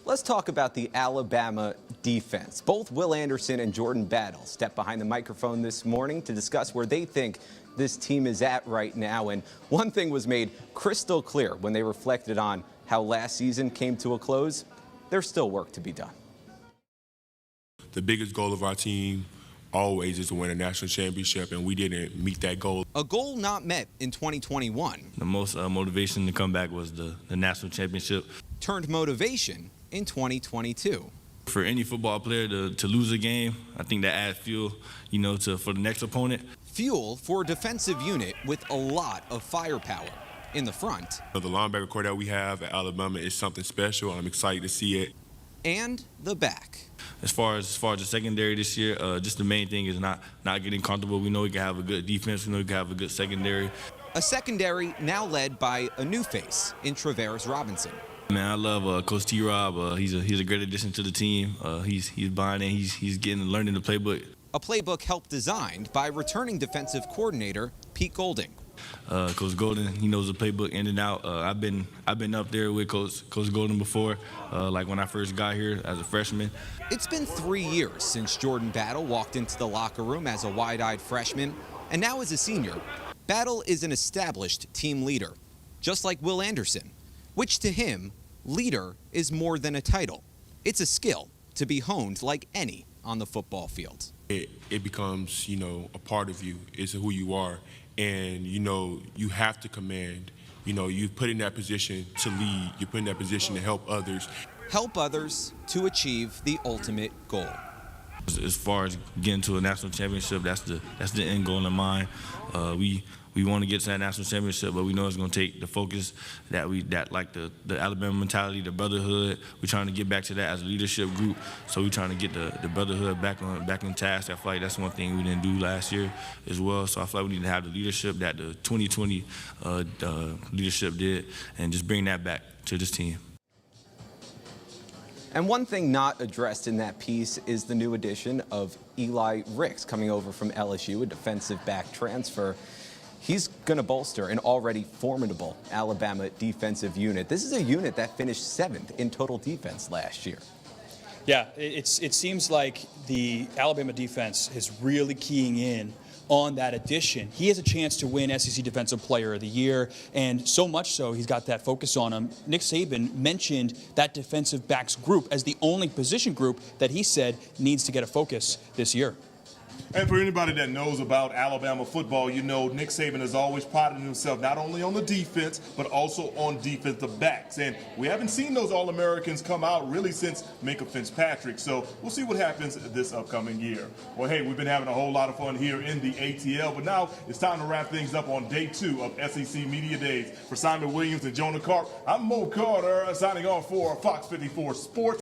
Let's talk about the Alabama defense. Both Will Anderson and Jordan Battle stepped behind the microphone this morning to discuss where they think this team is at right now. And one thing was made crystal clear when they reflected on how last season came to a close. There's still work to be done. The biggest goal of our team always is to win a national championship, and we didn't meet that goal. A goal not met in 2021. The most motivation to come back was the national championship. Turned motivation in 2022. For any football player to lose a game, I think that adds fuel, for the next opponent. Fuel for a defensive unit with a lot of firepower. In the front. The linebacker core that we have at Alabama is something special. I'm excited to see it. And the back. As far as the secondary this year, just the main thing is not getting comfortable. We know we can have a good defense. We know we can have a good secondary. A secondary now led by a new face in Travaris Robinson. Man, I love Coach T-Rob. He's a great addition to the team. He's buying in. He's learning the playbook. A playbook helped designed by returning defensive coordinator Pete Golding. Coach Golden, he knows the playbook in and out. I've been up there with Coach Golden before, like when I first got here as a freshman. It's been 3 years since Jordan Battle walked into the locker room as a wide-eyed freshman, and now as a senior, Battle is an established team leader, just like Will Anderson, which to him, leader is more than a title. It's a skill to be honed like any on the football field. It becomes, a part of you. It's who you are. And, you have to command. You put in that position to lead. You put in that position to help others. Help others to achieve the ultimate goal. As far as getting to a national championship, that's the end goal in mind. We want to get to that national championship, but we know it's going to take the focus that the Alabama mentality, the brotherhood. We're trying to get back to that as a leadership group. So we're trying to get the brotherhood back in task. I feel like that's one thing we didn't do last year as well. So I feel like we need to have the leadership that the 2020 leadership did, and just bring that back to this team. And one thing not addressed in that piece is the new addition of Eli Ricks coming over from LSU, a defensive back transfer. He's going to bolster an already formidable Alabama defensive unit. This is a unit that finished 7th in total defense last year. Yeah, it seems like the Alabama defense is really keying in on that addition. He has a chance to win SEC Defensive Player of the Year, and so much so he's got that focus on him. Nick Saban mentioned that defensive backs group as the only position group that he said needs to get a focus this year. And for anybody that knows about Alabama football, Nick Saban has always prided himself not only on the defense, but also on defensive backs. And we haven't seen those All-Americans come out really since Minkah Fitzpatrick. So we'll see what happens this upcoming year. Well, hey, we've been having a whole lot of fun here in the ATL, but now it's time to wrap things up on day 2 of SEC Media Days. For Simon Williams and Jonah Karp, I'm Mo Carter signing off for Fox 54 Sports.